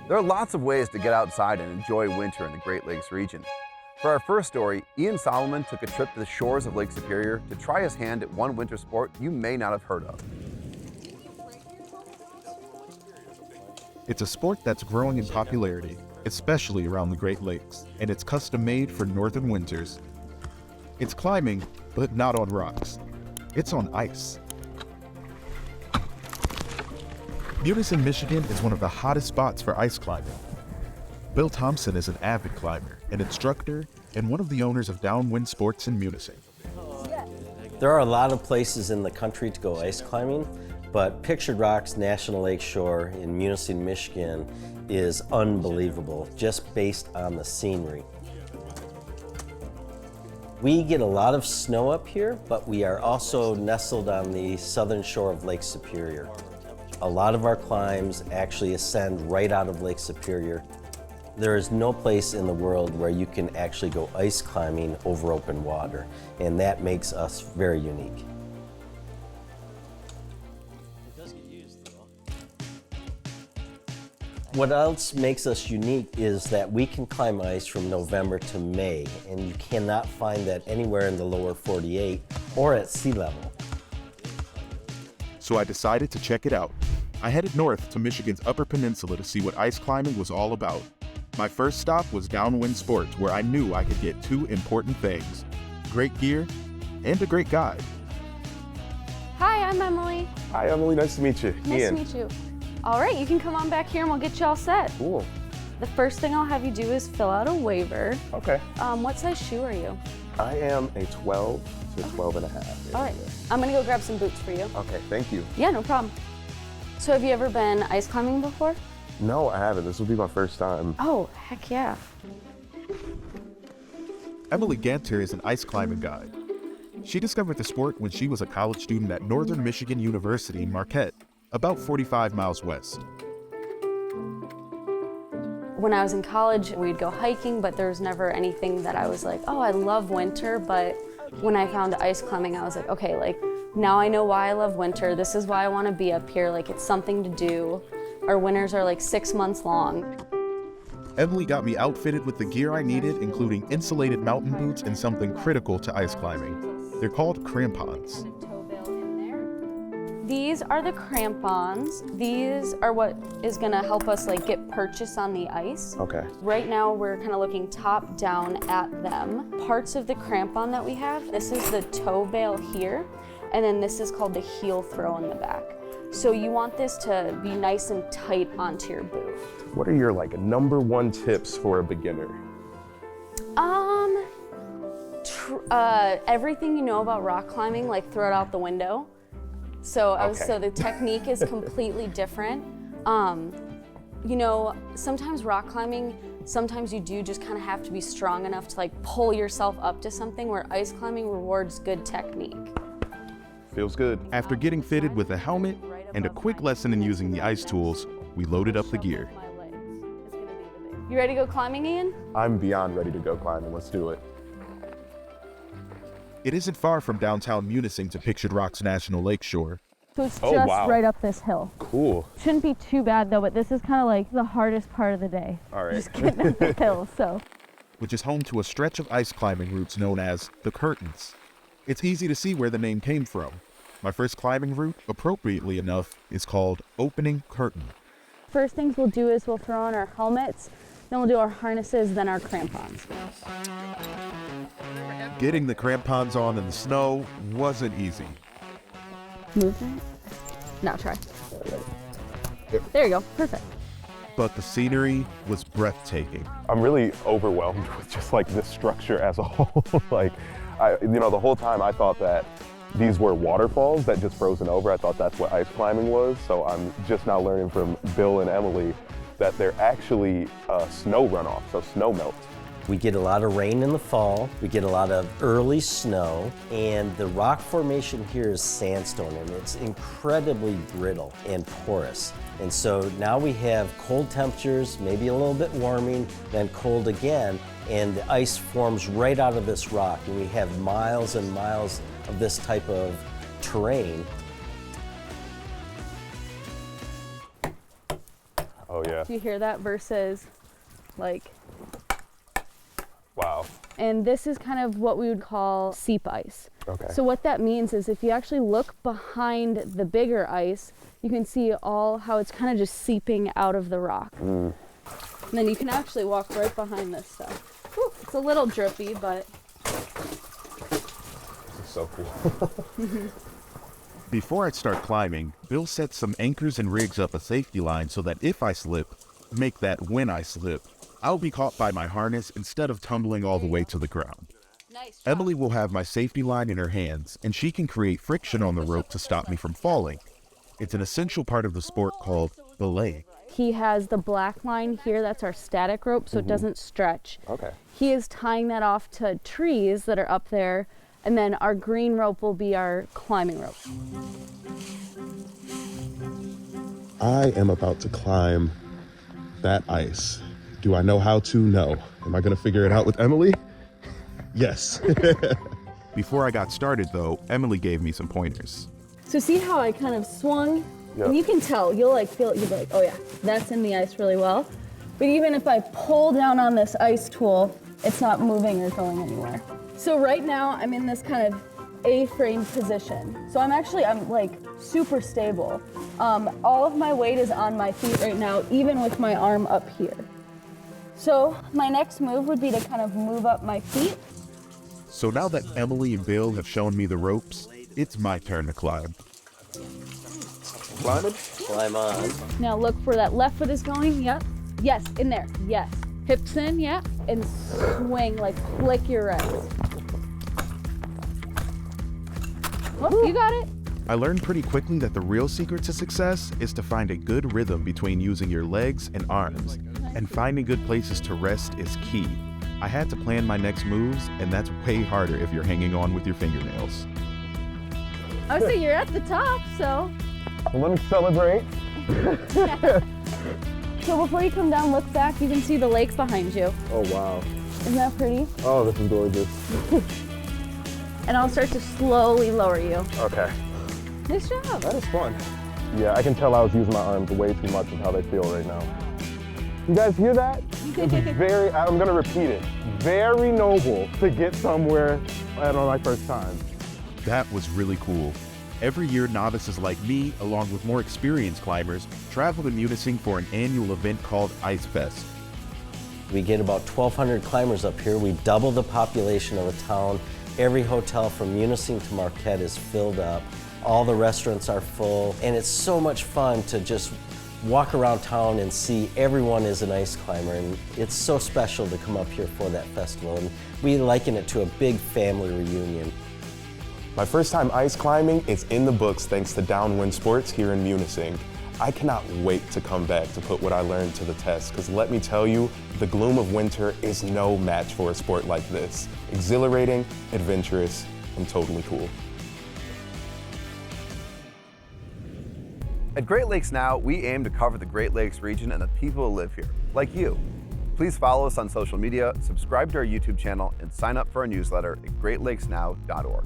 There are lots of ways to get outside and enjoy winter in the Great Lakes region. For our first story, Ian Solomon took a trip to the shores of Lake Superior to try his hand at one winter sport you may not have heard of. It's a sport that's growing in popularity, especially around the Great Lakes, and it's custom-made for northern winters. It's climbing, but not on rocks. It's on ice. Munising, Michigan is one of the hottest spots for ice climbing. Bill Thompson is an avid climber, an instructor, and one of the owners of Downwind Sports in Munising. There are a lot of places in the country to go ice climbing, but Pictured Rocks National Lake Shore in Munising, Michigan is unbelievable, just based on the scenery. We get a lot of snow up here, but we are also nestled on the southern shore of Lake Superior. A lot of our climbs actually ascend right out of Lake Superior. There is no place in the world where you can actually go ice climbing over open water, and that makes us very unique. What else makes us unique is that we can climb ice from November to May, and you cannot find that anywhere in the lower 48 or at sea level. So I decided to check it out. I headed north to Michigan's Upper Peninsula to see what ice climbing was all about. My first stop was Downwind Sports, where I knew I could get two important things: great gear and a great guide. Hi, I'm Emily. Hi, Emily. Nice to meet you. Nice Ian. to meet you. All right, you can come on back here and we'll get you all set. Cool. The first thing I'll have you do is fill out a waiver. Okay. What size shoe are you? I am a 12 to 12 and a half. All right, I'm gonna go grab some boots for you. Okay, thank you. Yeah, no problem. So have you ever been ice climbing before? No, I haven't. This will be my first time. Oh, heck yeah. Emily Ganter is an ice climbing guide. She discovered the sport when she was a college student at Northern Michigan University in Marquette, about 45 miles west. When I was in college, we'd go hiking, but there was never anything that I was like, oh, I love winter. But when I found ice climbing, I was like, okay, like now I know why I love winter. This is why I want to be up here. Like it's something to do. Our winters are like 6 months long. Emily got me outfitted with the gear I needed, including insulated mountain boots and something critical to ice climbing. They're called crampons. These are the crampons. These are what is gonna help us like get purchase on the ice. Okay. Right now we're kind of looking top down at them. Parts of the crampon that we have, this is the toe bail here, and then this is called the heel throw in the back. So you want this to be nice and tight onto your boot. What are your number one tips for a beginner? Everything you know about rock climbing, like throw it out the window. So the technique is completely different. You know, sometimes rock climbing, sometimes you do just kind of have to be strong enough to like pull yourself up to something, where ice climbing rewards good technique. Feels good. After getting fitted with a helmet and a quick lesson in using the ice tools, we loaded up the gear. You ready to go climbing, Ian? I'm beyond ready to go climbing. Let's do it. It isn't far from downtown Munising to Pictured Rocks National Lake Shore. So it's Oh, just wow. right up this hill. Cool. Shouldn't be too bad though, but this is kind of like the hardest part of the day. All right. Just getting up the hill, so. Which is home to a stretch of ice climbing routes known as the Curtains. It's easy to see where the name came from. My first climbing route, appropriately enough, is called Opening Curtain. First things we'll do is we'll throw on our helmets, then we'll do our harnesses, then our crampons. Getting the crampons on in the snow wasn't easy. Movement? Now try. There you go, perfect. But the scenery was breathtaking. I'm really overwhelmed with just this structure as a whole. The whole time I thought that these were waterfalls that just frozen over. I thought that's what ice climbing was. So I'm just now learning from Bill and Emily that they're actually snow runoff, so snow melt. We get a lot of rain in the fall, we get a lot of early snow, and the rock formation here is sandstone, and it's incredibly brittle and porous. And so now we have cold temperatures, maybe a little bit warming, then cold again, and the ice forms right out of this rock, and we have miles and miles of this type of terrain. Oh yeah. Do you hear that? Versus like, Wow. and this is kind of what we would call seep ice. Okay. So what that means is if you actually look behind the bigger ice, you can see all how it's kind of just seeping out of the rock. And then you can actually walk right behind this stuff. Whew, it's a little drippy, but This is so cool. Before I start climbing, Bill sets some anchors and rigs up a safety line so that if I slip, make that when I slip, I'll be caught by my harness instead of tumbling all the way to the ground. nice job. Emily will have my safety line in her hands, and she can create friction on the rope to stop me from falling. It's an essential part of the sport called belay. He has the black line here, that's our static rope, so it doesn't stretch. Okay. He is tying that off to trees that are up there, and then our green rope will be our climbing rope. I am about to climb that ice. Do I know how to? No. Am I gonna figure it out with Emily? Yes. Before I got started, though, Emily gave me some pointers. So see how I kind of swung? Yep. And you can tell, you'll like feel it, you'll be like, oh yeah, that's in the ice really well. But even if I pull down on this ice tool, it's not moving or going anywhere. So right now I'm in this kind of A-frame position. So I'm like super stable. All of my weight is on my feet right now, even with my arm up here. So my next move would be to kind of move up my feet. So now that Emily and Bill have shown me the ropes, it's my turn to climb. Climbing? Climb on. Now look where that left foot is going, yep. Yes, in there, yes. Hips in, yeah. And swing, like flick your wrist. Oh, you got it. I learned pretty quickly that the real secret to success is to find a good rhythm between using your legs and arms, and finding good places to rest is key. I had to plan my next moves, and that's way harder if you're hanging on with your fingernails. I would say you're at the top, so. Well, let me celebrate. So before you come down, look back, you can see the lake behind you. Oh wow. Isn't that pretty? Oh, this is gorgeous. And I'll start to slowly lower you. Okay. Nice job. That is fun. Yeah, I can tell I was using my arms way too much of how they feel right now. You guys hear that? It's I'm gonna repeat it. Very noble to get somewhere on my first time. That was really cool. Every year, novices like me, along with more experienced climbers, travel to Munising for an annual event called Ice Fest. We get about 1,200 climbers up here. We double the population of the town. Every hotel from Munising to Marquette is filled up. All the restaurants are full, and it's so much fun to just walk around town and see everyone is an ice climber, and it's so special to come up here for that festival, and we liken it to a big family reunion. My first time ice climbing is in the books thanks to Downwind Sports here in Munising. I cannot wait to come back to put what I learned to the test, because let me tell you, the gloom of winter is no match for a sport like this. Exhilarating, adventurous, and totally cool. At Great Lakes Now, we aim to cover the Great Lakes region and the people who live here, like you. Please follow us on social media, subscribe to our YouTube channel, and sign up for our newsletter at greatlakesnow.org.